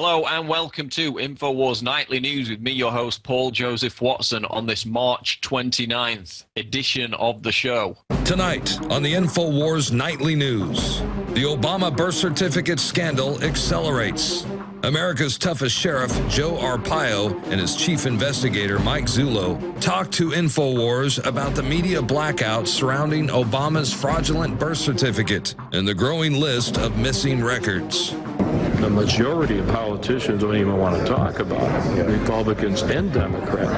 Hello and welcome to InfoWars Nightly News with me, your host, Paul Joseph Watson, on this March 29th edition of the show. Tonight on the InfoWars Nightly News, the Obama birth certificate scandal accelerates. America's toughest sheriff, Joe Arpaio, and his chief investigator, Mike Zullo, talked to InfoWars about the media blackout surrounding Obama's fraudulent birth certificate and the growing list of missing records. The majority of politicians don't even want to talk about it, Republicans and Democrats.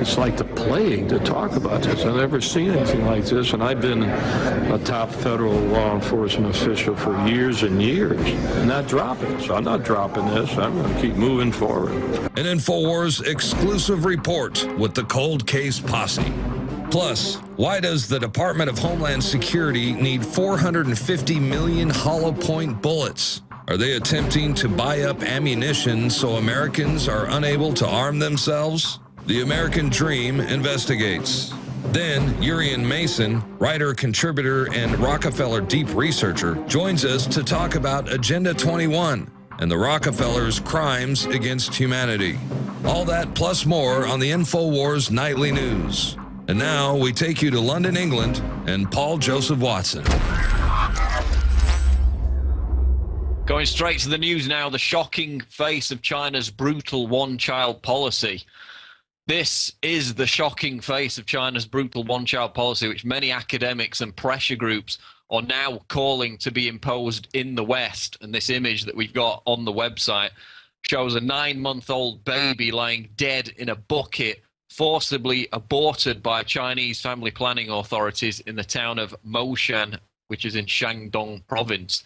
It's like the plague to talk about this. I've never seen anything like this, and I've been a top federal law enforcement official for years and years, not dropping. So I'm not dropping this. I'm going to keep moving forward. An InfoWars exclusive report with the Cold Case Posse. Plus, why does the Department of Homeland Security need 450 million hollow point bullets? Are they attempting to buy up ammunition so Americans are unable to arm themselves? The American Dream investigates. Then, Urian Mason, writer, contributor, and Rockefeller deep researcher, joins us to talk about Agenda 21 and the Rockefellers' crimes against humanity. All that plus more on the InfoWars Nightly News. And now we take you to London, England, and Paul Joseph Watson. Going straight to the news now, the shocking face of China's brutal one-child policy. This is the shocking face of China's brutal one-child policy, which many academics and pressure groups are now calling to be imposed in the West. And this image that we've got on the website shows a 9-month-old baby lying dead in a bucket, forcibly aborted by Chinese family planning authorities in the town of Moshan, which is in Shandong province.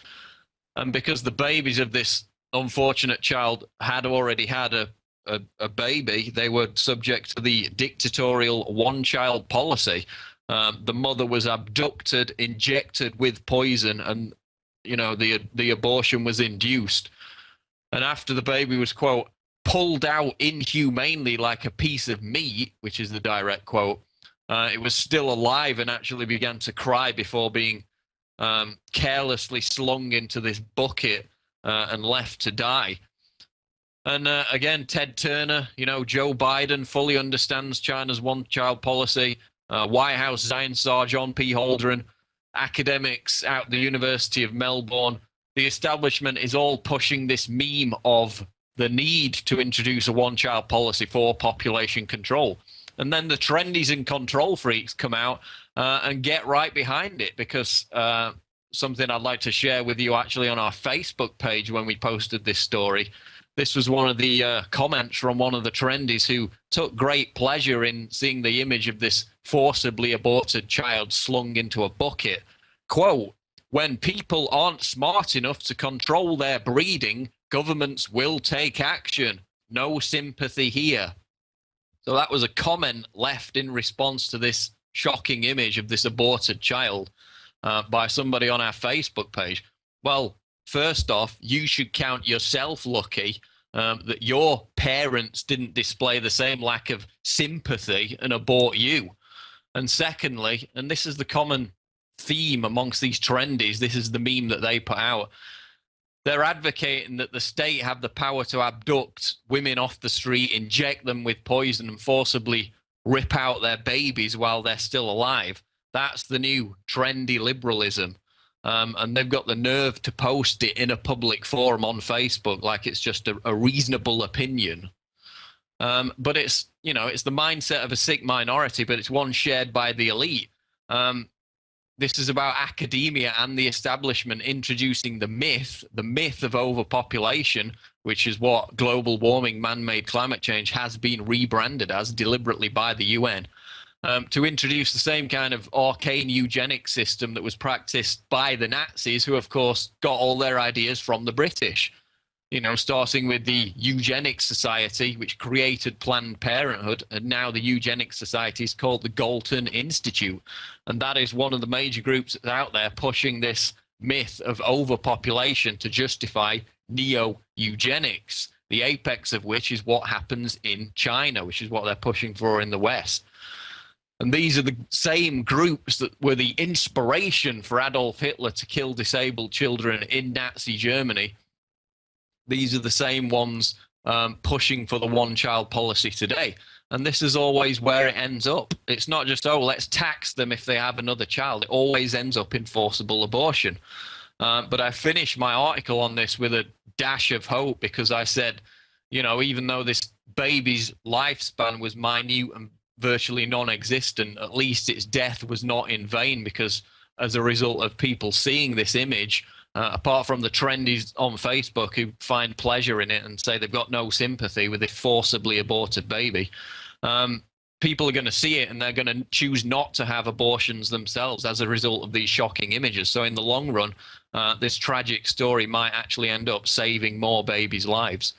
And because the babies of this unfortunate child had already had a baby, they were subject to the dictatorial one-child policy. The mother was abducted, injected with poison, and the abortion was induced. And after the baby was, quote, pulled out inhumanely like a piece of meat, which is the direct quote, it was still alive and actually began to cry before being carelessly slung into this bucket and left to die. And again, Ted Turner, Joe Biden fully understands China's one-child policy. White House Science Czar John P. Holdren, academics at the University of Melbourne, the establishment is all pushing this meme of the need to introduce a one-child policy for population control. And then the trendies and control freaks come out and get right behind it, because something I'd like to share with you actually on our Facebook page when we posted this story. This was one of the comments from one of the trendies who took great pleasure in seeing the image of this forcibly aborted child slung into a bucket. Quote, when people aren't smart enough to control their breeding, governments will take action. No sympathy here. So that was a comment left in response to this shocking image of this aborted child by somebody on our Facebook page. Well, first off, you should count yourself lucky that your parents didn't display the same lack of sympathy and abort you. And secondly, and this is the common theme amongst these trendies, this is the meme that they put out, they're advocating that the state have the power to abduct women off the street, inject them with poison, and forcibly rip out their babies while they're still alive. That's the new trendy liberalism. And they've got the nerve to post it in a public forum on Facebook like it's just a reasonable opinion. But it's, it's the mindset of a sick minority, but it's one shared by the elite. This is about academia and the establishment introducing the myth of overpopulation, which is what global warming, man-made climate change has been rebranded as deliberately by the UN, to introduce the same kind of arcane eugenic system that was practiced by the Nazis, who, of course, got all their ideas from the British. Starting with the Eugenics Society, which created Planned Parenthood, and now the Eugenics Society is called the Galton Institute. And that is one of the major groups out there pushing this myth of overpopulation to justify neo-eugenics, the apex of which is what happens in China, which is what they're pushing for in the West. And these are the same groups that were the inspiration for Adolf Hitler to kill disabled children in Nazi Germany, these are the same ones pushing for the one-child policy today. And this is always where it ends up. It's not just, oh, let's tax them if they have another child. It always ends up in forcible abortion. But I finished my article on this with a dash of hope, because I said, you know, even though this baby's lifespan was minute and virtually non-existent, at least its death was not in vain, because as a result of people seeing this image, apart from the trendies on Facebook who find pleasure in it and say they've got no sympathy with a forcibly aborted baby, people are going to see it and they're going to choose not to have abortions themselves as a result of these shocking images. So in the long run, this tragic story might actually end up saving more babies' lives.